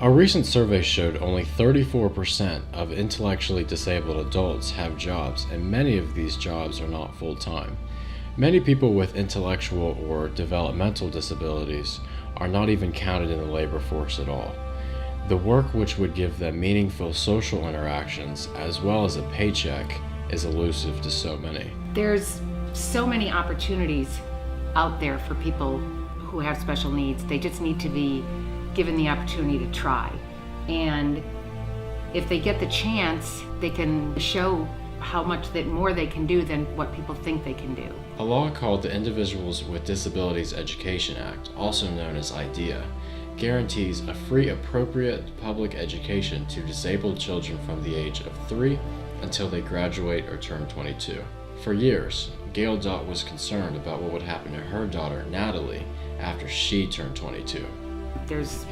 A recent survey showed only 34% of intellectually disabled adults have jobs, and many of these jobs are not full-time. Many people with intellectual or developmental disabilities are not even counted in the labor force at all. The work which would give them meaningful social interactions as well as a paycheck is elusive to so many. There's so many opportunities out there for people who have special needs. They just need to be given the opportunity to try. And if they get the chance, they can show how much more they can do than what people think they can do. A law called the Individuals with Disabilities Education Act, also known as IDEA, guarantees a free appropriate public education to disabled children from the age of 3 until they graduate or turn 22. For years, Gail Dott was concerned about what would happen to her daughter, Natalie, after she turned 22. There's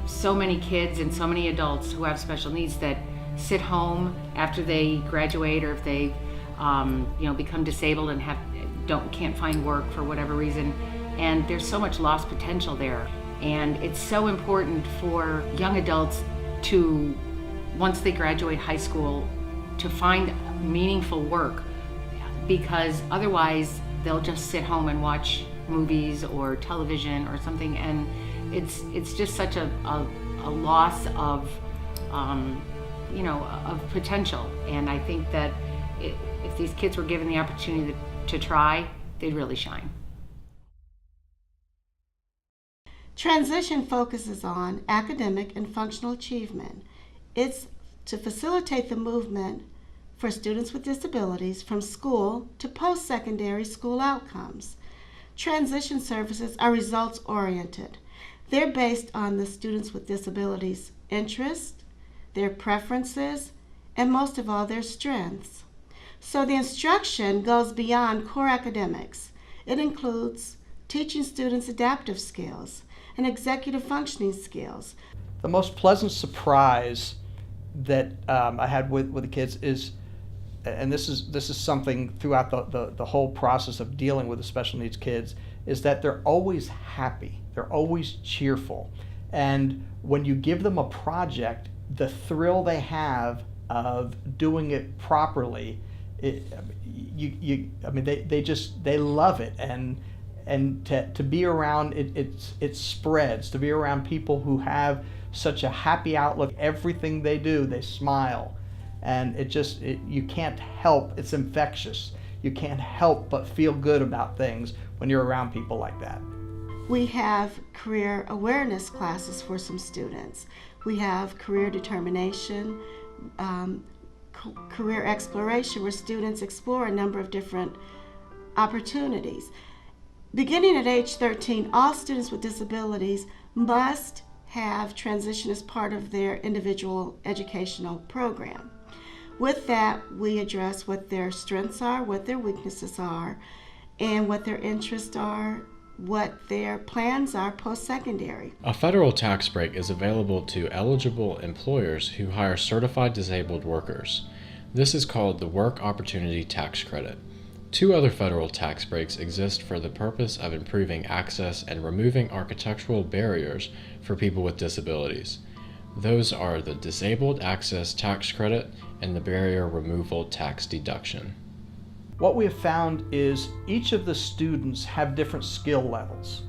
so many kids and so many adults who have special needs that sit home after they graduate, or if they become disabled and can't find work for whatever reason, and there's so much lost potential there. And it's so important for young adults to, once they graduate high school, to find meaningful work, because otherwise they'll just sit home and watch movies or television or something, and it's just such a loss of of potential. And I think that if these kids were given the opportunity to try, they'd really shine. Transition focuses on academic and functional achievement. It's to facilitate the movement for students with disabilities from school to post-secondary school outcomes. Transition services are results-oriented. They're based on the students with disabilities' interests, their preferences, and most of all, their strengths. So the instruction goes beyond core academics. It includes teaching students adaptive skills and executive functioning skills. The most pleasant surprise that I had with the kids is, and this is something throughout the whole process of dealing with the special needs kids, is that they're always happy, they're always cheerful. And when you give them a project, the thrill they have of doing it properly, they love it, and to be around it spreads. To be around people who have such a happy outlook, everything they do, they smile, and you can't help. It's infectious. You can't help but feel good about things when you're around people like that. We have career awareness classes for some students. We have career determination, career exploration, where students explore a number of different opportunities. Beginning at age 13, all students with disabilities must have transition as part of their individual educational program. With that, we address what their strengths are, what their weaknesses are, and what their interests are, what their plans are post-secondary. A federal tax break is available to eligible employers who hire certified disabled workers. This is called the Work Opportunity Tax Credit. 2 other federal tax breaks exist for the purpose of improving access and removing architectural barriers for people with disabilities. Those are the Disabled Access Tax Credit and the Barrier Removal Tax Deduction. What we have found is each of the students have different skill levels.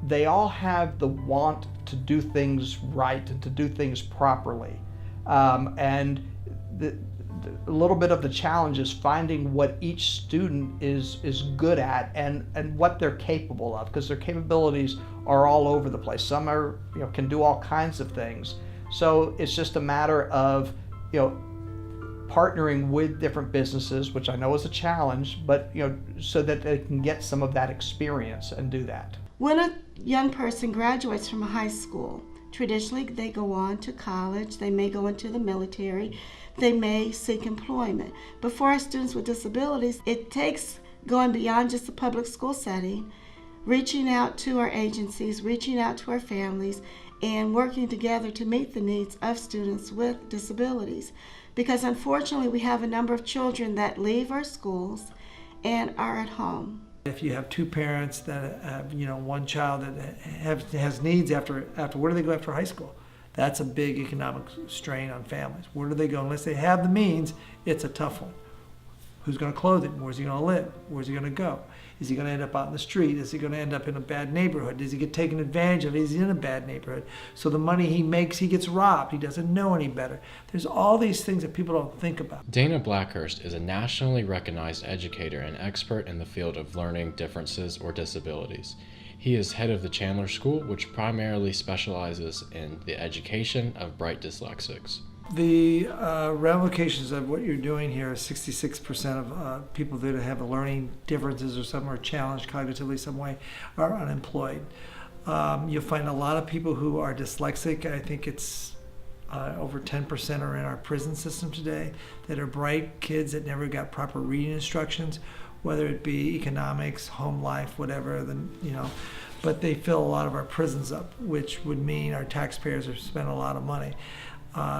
They all have the want to do things right and to do things properly. And a little bit of the challenge is finding what each student is good at and what they're capable of, because their capabilities are all over the place. Some are, can do all kinds of things. So it's just a matter of, partnering with different businesses, which I know is a challenge, but so that they can get some of that experience and do that. When a young person graduates from high school, traditionally they go on to college, they may go into the military, they may seek employment. But for our students with disabilities, it takes going beyond just the public school setting, reaching out to our agencies, reaching out to our families, and working together to meet the needs of students with disabilities. Because unfortunately, we have a number of children that leave our schools and are at home. If you have 2 parents that have, one child that has needs after where do they go after high school? That's a big economic strain on families. Where do they go? Unless they have the means, it's a tough one. Who's going to clothe him? Where's he going to live? Where's he going to go? Is he going to end up out in the street? Is he going to end up in a bad neighborhood? Does he get taken advantage of? Is he in a bad neighborhood? So the money he makes, he gets robbed. He doesn't know any better. There's all these things that people don't think about. Dana Blackhurst is a nationally recognized educator and expert in the field of learning differences or disabilities. He is head of the Chandler School, which primarily specializes in the education of bright dyslexics. The ramifications of what you're doing here is 66% of people that have learning differences or some are challenged cognitively some way are unemployed. You'll find a lot of people who are dyslexic. I think it's over 10% are in our prison system today that are bright kids that never got proper reading instructions, whether it be economics, home life, whatever, but they fill a lot of our prisons up, which would mean our taxpayers have spent a lot of money.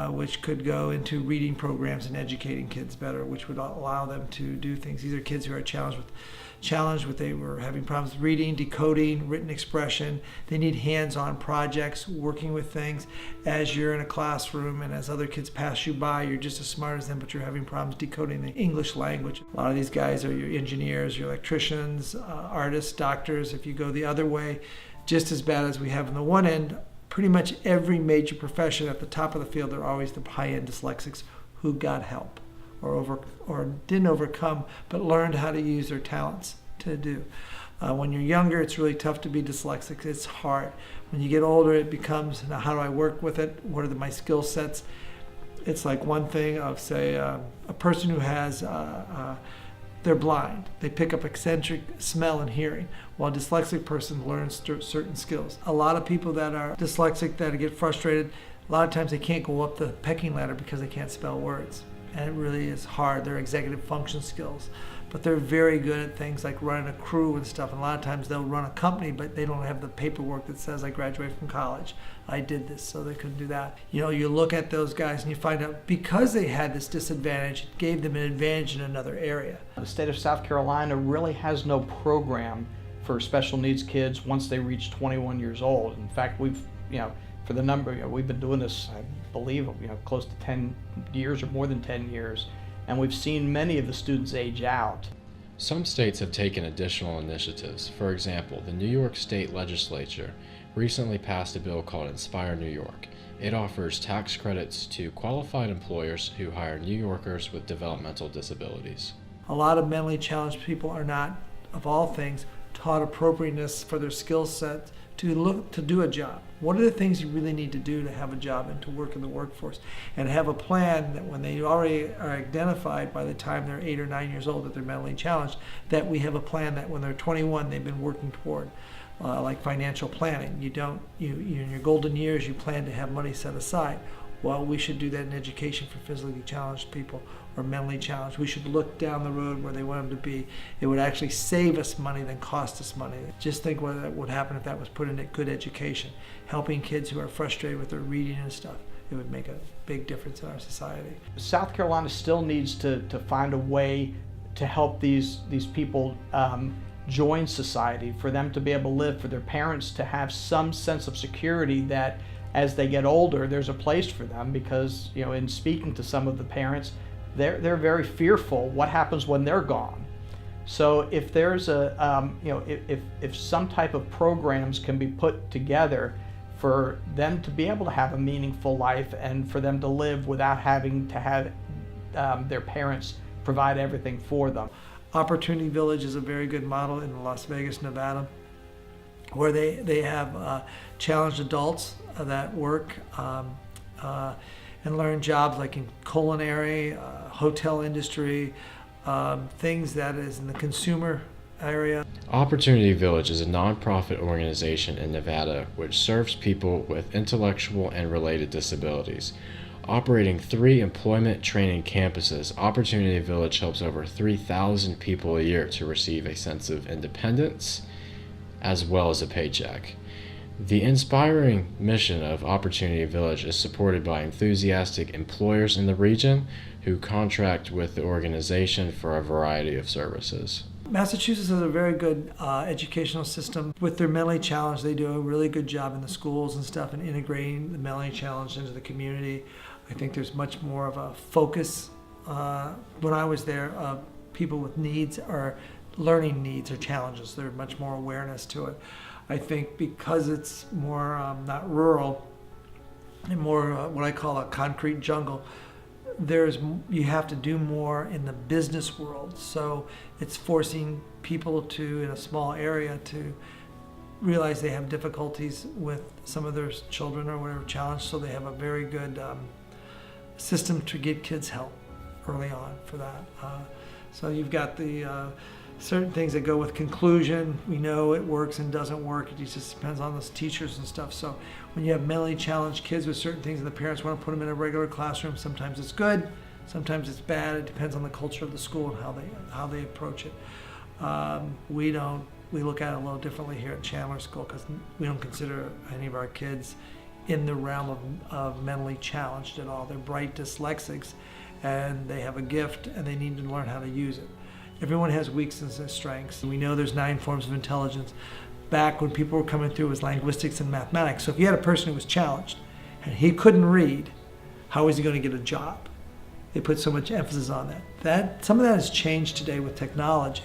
Which could go into reading programs and educating kids better, which would allow them to do things. These are kids who are challenged with they were having problems with reading, decoding, written expression. They need hands-on projects, working with things. As you're in a classroom and as other kids pass you by, you're just as smart as them, but you're having problems decoding the English language. A lot of these guys are your engineers, your electricians, artists, doctors. If you go the other way, just as bad as we have on the one end, pretty much every major profession at the top of the field, they're always the high-end dyslexics who got help or didn't overcome, but learned how to use their talents to do. When you're younger, it's really tough to be dyslexic. It's hard. When you get older, it becomes, now how do I work with it? What are my skill sets? It's like one thing of, say, a person who has they're blind. They pick up eccentric smell and hearing, while a dyslexic person learns certain skills. A lot of people that are dyslexic that get frustrated, a lot of times they can't go up the pecking ladder because they can't spell words. And it really is hard. Their executive function skills. But they're very good at things like running a crew and stuff. And a lot of times they'll run a company, but they don't have the paperwork that says I graduated from college. I did this, so they couldn't do that. You look at those guys and you find out because they had this disadvantage, it gave them an advantage in another area. The state of South Carolina really has no program for special needs kids once they reach 21 years old. In fact, we've been doing this, I believe, close to 10 years or more than 10 years. And we've seen many of the students age out. Some states have taken additional initiatives. For example, the New York State Legislature recently passed a bill called Inspire New York. It offers tax credits to qualified employers who hire New Yorkers with developmental disabilities. A lot of mentally challenged people are not, of all things, taught appropriateness for their skill set to do a job. What are the things you really need to do to have a job and to work in the workforce? And have a plan that when they already are identified by the time they're 8 or 9 years old that they're mentally challenged, that we have a plan that when they're 21 they've been working toward. Like financial planning. In your golden years you plan to have money set aside. Well, we should do that in education for physically challenged people or mentally challenged. We should look down the road where they want them to be. It would actually save us money than cost us money. Just think what would happen if that was put into good education, helping kids who are frustrated with their reading and stuff. It would make a big difference in our society. South Carolina still needs to find a way to help these people join society, for them to be able to live, for their parents to have some sense of security that as they get older, there's a place for them, because in speaking to some of the parents, they're very fearful what happens when they're gone. So if there's if some type of programs can be put together for them to be able to have a meaningful life and for them to live without having to have their parents provide everything for them. Opportunity Village is a very good model in Las Vegas, Nevada, where they have challenged adults that work and learn jobs like in culinary, hotel industry, things that is in the consumer area. Opportunity Village is a nonprofit organization in Nevada which serves people with intellectual and related disabilities. Operating 3 employment training campuses, Opportunity Village helps over 3,000 people a year to receive a sense of independence as well as a paycheck. The inspiring mission of Opportunity Village is supported by enthusiastic employers in the region who contract with the organization for a variety of services. Massachusetts has a very good educational system. With their mentally challenged, they do a really good job in the schools and stuff and integrating the mentally challenged into the community. I think there's much more of a focus when I was there of people with needs or learning needs or challenges. There's much more awareness to it. I think because it's more not rural and more what I call a concrete jungle, you have to do more in the business world. So it's forcing people to, in a small area, to realize they have difficulties with some of their children or whatever challenge. So they have a very good system to get kids help early on for that. So you've got the certain things that go with conclusion. We know it works and doesn't work. It just depends on the teachers and stuff. So when you have mentally challenged kids with certain things and the parents want to put them in a regular classroom, sometimes it's good, sometimes it's bad. It depends on the culture of the school and how they approach it. We look at it a little differently here at Chandler School because we don't consider any of our kids in the realm of mentally challenged at all. They're bright dyslexics and they have a gift and they need to learn how to use it. Everyone has weaknesses and strengths. We know there's 9 forms of intelligence. Back when people were coming through, it was linguistics and mathematics. So if you had a person who was challenged and he couldn't read, how was he going to get a job? They put so much emphasis on that. Some of that has changed today with technology.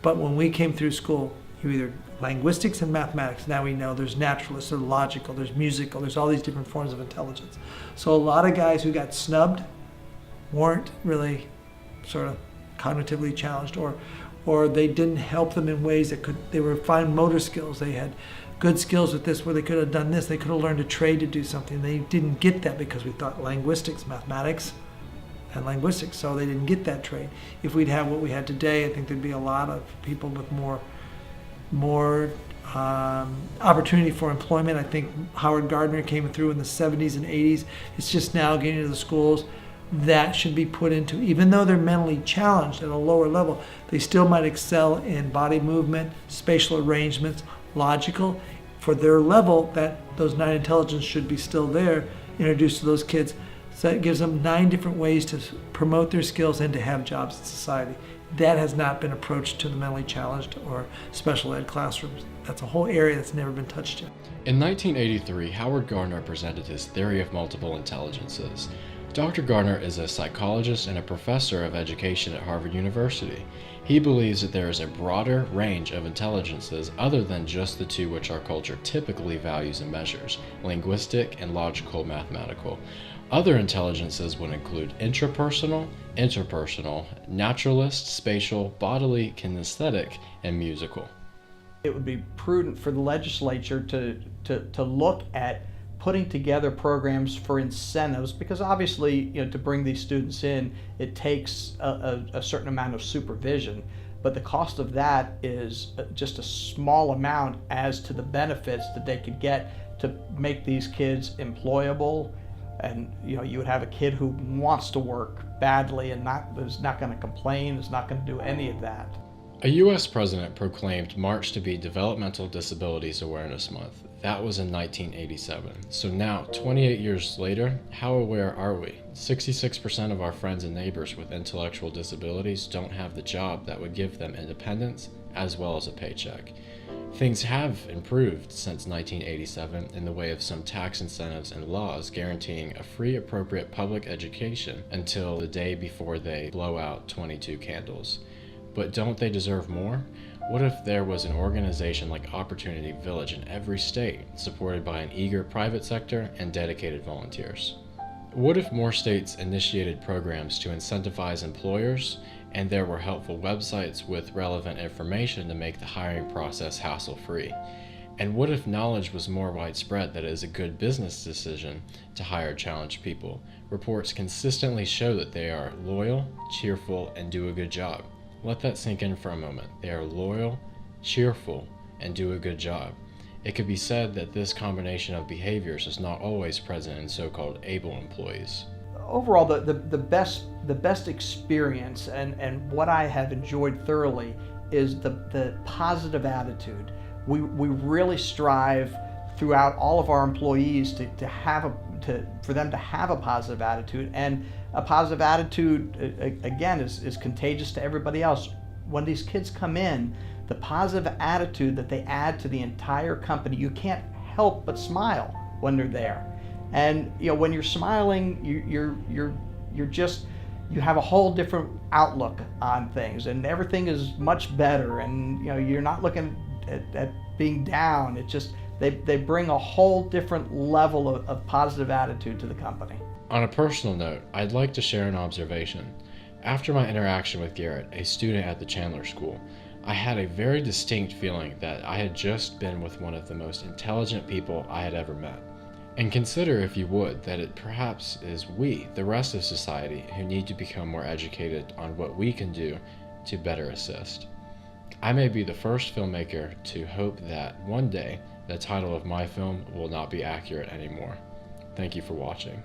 But when we came through school, you either linguistics and mathematics. Now we know there's naturalists, there's logical, there's musical, there's all these different forms of intelligence. So a lot of guys who got snubbed weren't really sort of cognitively challenged, or they didn't help them in ways that they were fine motor skills. They had good skills with this where they could have done this. They could have learned a trade to do something. They didn't get that because we thought linguistics, mathematics, and linguistics. So they didn't get that trade. If we'd have what we had today, I think there'd be a lot of people with more opportunity for employment. I think Howard Gardner came through in the 70s and 80s. It's just now getting into the schools. That should be put into, even though they're mentally challenged at a lower level, they still might excel in body movement, spatial arrangements, logical. For their level, those 9 intelligence should be still there, introduced to those kids. So that gives them 9 different ways to promote their skills and to have jobs in society. That has not been approached to the mentally challenged or special ed classrooms. That's a whole area that's never been touched yet. In 1983, Howard Gardner presented his theory of multiple intelligences. Dr. Gardner is a psychologist and a professor of education at Harvard University. He believes that there is a broader range of intelligences other than just the 2 which our culture typically values and measures, linguistic and logical mathematical. Other intelligences would include intrapersonal, interpersonal, naturalist, spatial, bodily, kinesthetic, and musical. It would be prudent for the legislature to look at putting together programs for incentives, because obviously, to bring these students in, it takes a certain amount of supervision, but the cost of that is just a small amount as to the benefits that they could get to make these kids employable. And you would have a kid who wants to work badly and is not going to complain, is not going to do any of that. A U.S. president proclaimed March to be Developmental Disabilities Awareness Month. That was in 1987. So now, 28 years later, how aware are we? 66% of our friends and neighbors with intellectual disabilities don't have the job that would give them independence as well as a paycheck. Things have improved since 1987 in the way of some tax incentives and laws guaranteeing a free, appropriate public education until the day before they blow out 22 candles. But don't they deserve more? What if there was an organization like Opportunity Village in every state, supported by an eager private sector and dedicated volunteers? What if more states initiated programs to incentivize employers, and there were helpful websites with relevant information to make the hiring process hassle-free? And what if knowledge was more widespread that it is a good business decision to hire challenged people? Reports consistently show that they are loyal, cheerful, and do a good job. Let that sink in for a moment. They are loyal, cheerful, and do a good job. It could be said that this combination of behaviors is not always present in so-called able employees. Overall, the best experience and what I have enjoyed thoroughly is the positive attitude. We really strive throughout all of our employees for them to have a positive attitude, and a positive attitude again is contagious to everybody else. when these kids come in, the positive attitude that they add to the entire company, you can't help but smile when they're there. And when you're smiling, you're just, you have a whole different outlook on things, and everything is much better, and you're not looking at being down. It just, they bring a whole different level of positive attitude to the company. On a personal note, I'd like to share an observation. After my interaction with Garrett, a student at the Chandler School, I had a very distinct feeling that I had just been with one of the most intelligent people I had ever met. And consider, if you would, that it perhaps is we, the rest of society, who need to become more educated on what we can do to better assist. I may be the first filmmaker to hope that one day the title of my film will not be accurate anymore. Thank you for watching.